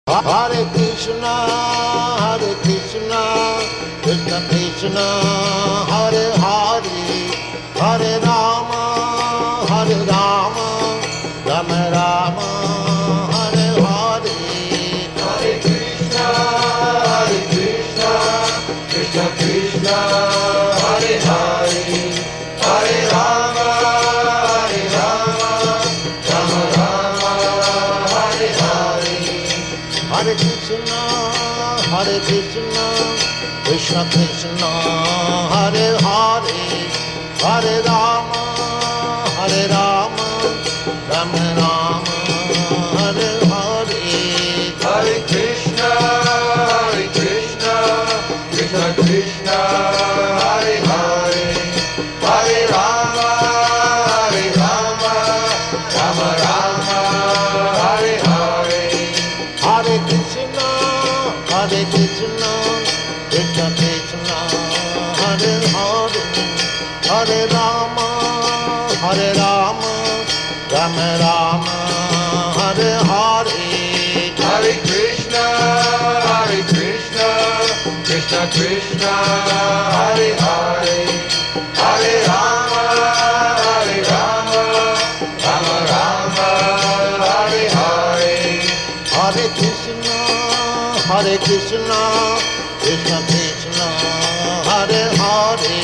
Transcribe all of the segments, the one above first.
Hare Krishna, Krishna Krishna, Hare Hare, Hare Rama, Rama Rama, Hare Hare. Hare Krishna, Krishna Krishna, Hare Hare, Hare Rama, Rama Rama, Hare Hare. Hare Krishna, Krishna Krishna, Hare Hare, Hare Rama, Rama Rama, Hare Hare. Hare Krishna, Krishna Krishna, Hare Hare, Hare Rama, Rama Rama, Hare Hare. Hare Krishna, Krishna Krishna, Hare Hare, Hare Rama, Rama Rama, Hare Hare. Hare Krishna, Krishna Krishna, Hare Hare, Hare Rama, Rama Rama, Hare Hare. Hare Krishna, Krishna Krishna, Hare Hare,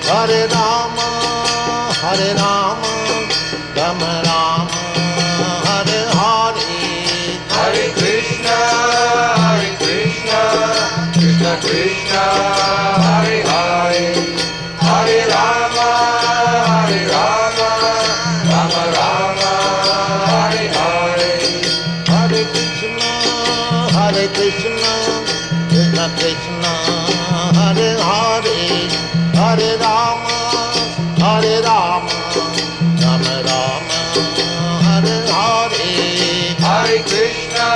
Hare Rama, Rama Rama, Hare Hare. Hare Krishna, Krishna Krishna, Hare Hare, Hare Rama, Rama Rama, Hare Hare. Hare Krishna, Krishna Krishna, Hare Hare, Hare Rama, Rama Rama, Hare Hare. Hare Krishna, Krishna Krishna, Hare Hare, Hare Rama, Rama Rama, Hare Hare. Hare Krishna,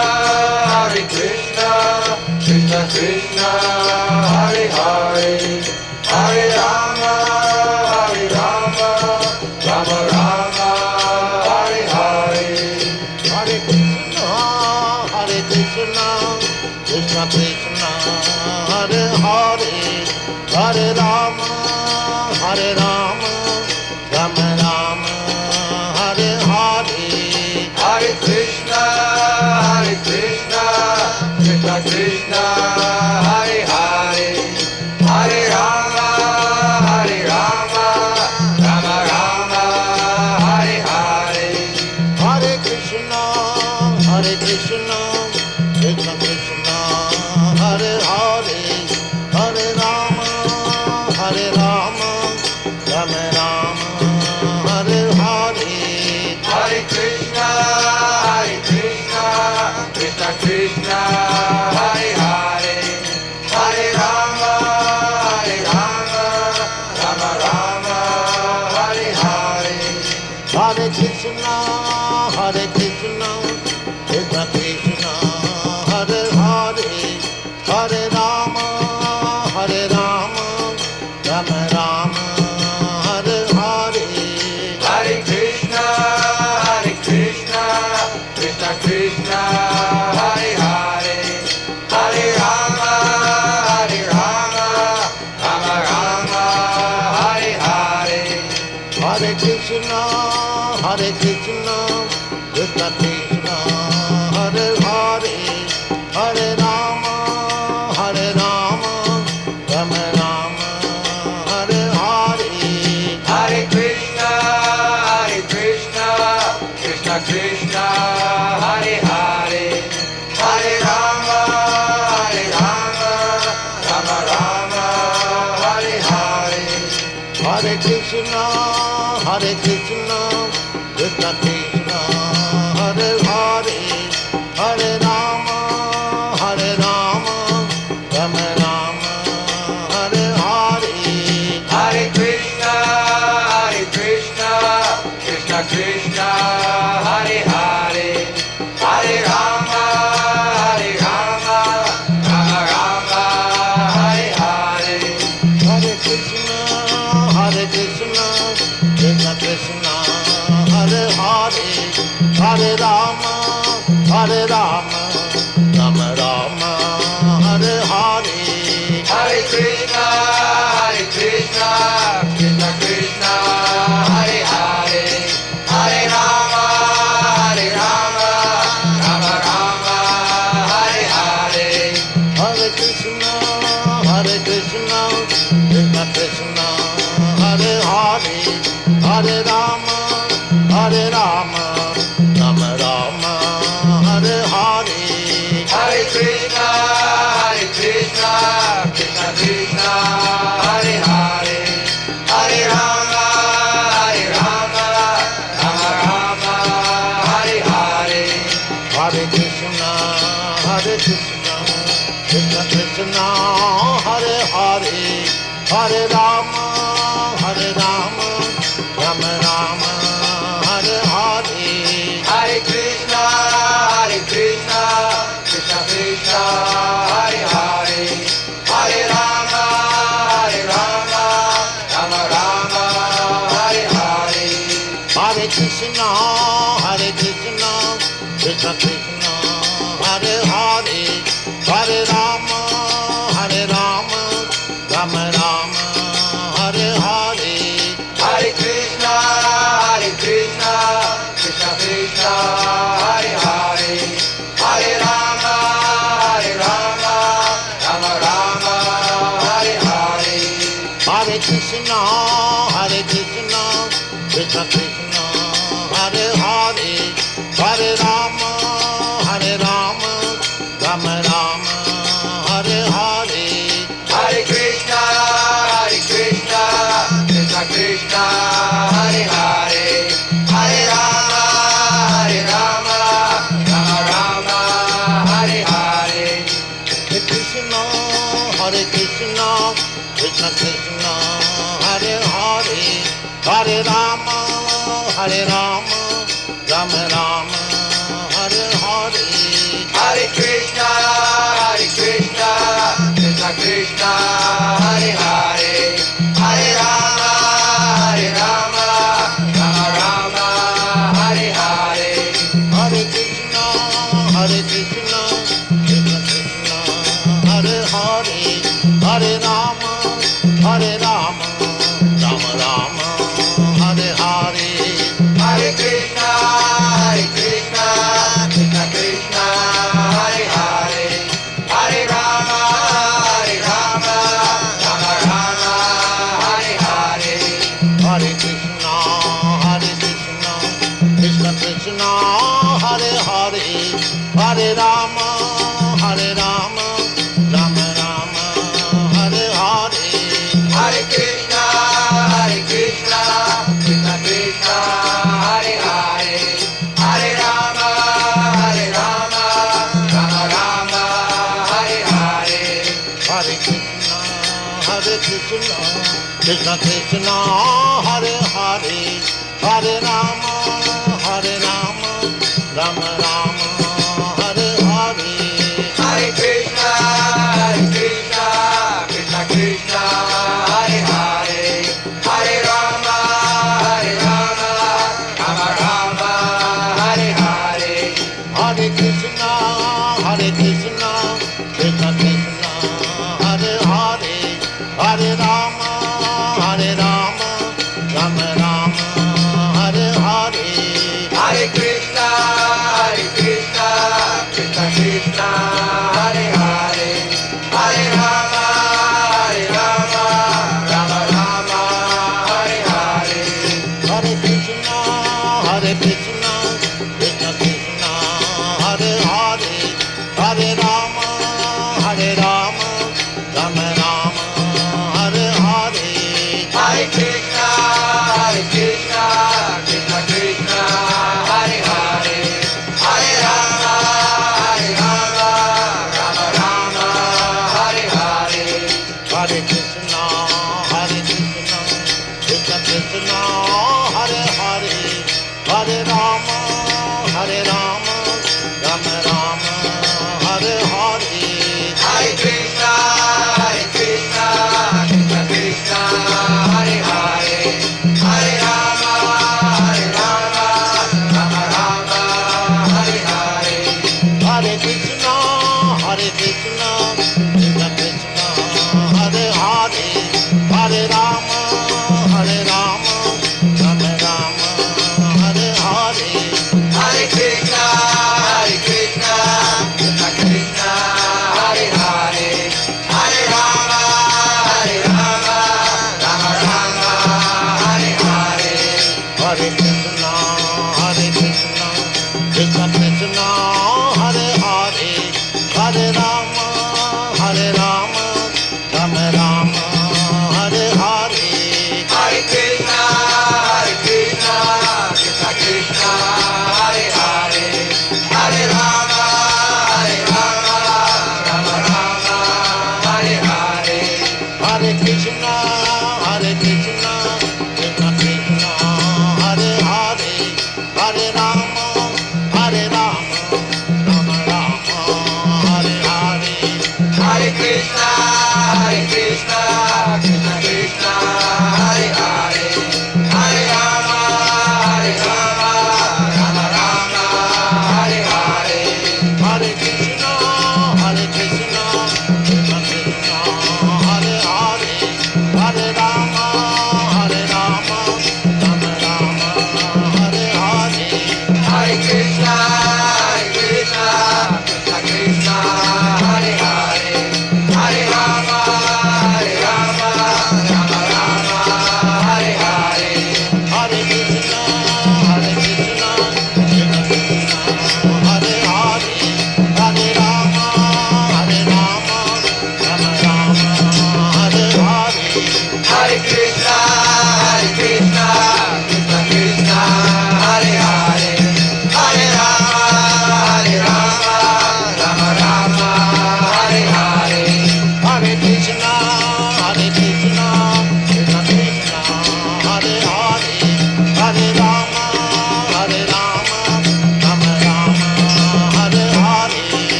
Krishna Krishna, Hare Hare, Hare Rama, Rama Rama, Hare Hare. Hare Krishna, Krishna Krishna, Hare Hare, Hare Rama, Rama Rama, Hare Hare. Hare Krishna, Krishna Krishna, Hare Hare, Hare Rama, Rama Rama, Hare Hare. Hare Krishna, Krishna Krishna, Hare Hare, Hare Rama, Rama Rama, Hare Hare. Hare Krishna, Krishna Krishna, Hare Hare, Hare Rama, Rama Rama, Hare Hare. Hare Krishna, Krishna Krishna, Hare Hare, Hare Rama, Rama Rama, Hare Hare. Hare Krishna, Krishna Krishna, Hare Hare, Hare Rama, Rama Rama, Hare Hare. Hare Krishna, Krishna Krishna, Hare Hare, Hare Rama, Rama Rama, Hare Hare. Hare Krishna, Krishna Krishna, Hare Hare, Hare Rama, Rama Rama, Hare Hare. Hare Krishna, Krishna Krishna, Hare Hare, Hare Rama, Rama Rama, Hare Hare. Hare Krishna, Krishna Krishna, Hare Hare, Hare Rama, Rama Hare Krishna, Krishna Krishna, Hare Hare, Hare Rama, Rama Rama, Hare Hare. Hare Krishna, Krishna Krishna, Hare Hare, Hare Rama, Rama Rama, Hare Hare. Hare Krishna, Krishna Krishna, Hare Hare, Hare Rama, Rama Rama, Hare Hare. Hare Krishna, Krishna Krishna, Hare Hare, Hare Rama, Rama Rama, Hare Hare. Hare Krishna, Krishna Krishna, Hare Hare, Hare Rama, Rama Rama, Hare Hare. Hare Krishna, Krishna Krishna, Hare Hare, Hare Rama, Rama Rama, Hare Hare. Hare Krishna, Krishna Krishna, Hare Hare, Hare Rama, Rama Rama, Hare Hare. Hare Krishna, Krishna Krishna, Hare Hare, Hare Rama, Rama Rama, Hare Hare. Hare Krishna, Krishna Krishna, Hare Hare, Hare Rama, Rama Rama, Hare Hare. Hare Krishna, Krishna Krishna, Hare Hare, Hare Rama, Rama Rama, Hare Hare. Hare Krishna, Krishna Krishna, Hare Hare, Hare Rama, Rama Rama, Hare Hare. Hare Krishna, Krishna Krishna, Hare Hare, Hare Rama, Rama Rama, Hare Hare. Hare Krishna, Krishna Krishna, Hare Hare, Hare Rama, Rama Rama, Hare Hare. Hare Krishna, Krishna Krishna, Hare Hare, Hare Rama, Rama Rama, Hare Hare. Hare Krishna, Krishna Krishna, Hare Hare, Hare Rama, Rama Rama, Hare Hare. Hare Krishna, Krishna Krishna, Hare Hare, Hare Rama, Rama Rama, Hare Hare. Hare Krishna, Krishna Krishna, Hare Hare, Hare Rama, Rama Rama, Hare Hare. Hare Krishna, Krishna Krishna, Hare Hare, Hare Rama, Rama Rama, Hare Hare. Hare Krishna, Krishna Krishna, Hare Hare, Hare Rama, Rama Rama, Hare Hare. Hare Krishna, Krishna Krishna, Hare Hare, Hare Rama, Rama Rama, Hare Hare. Hare Krishna, Krishna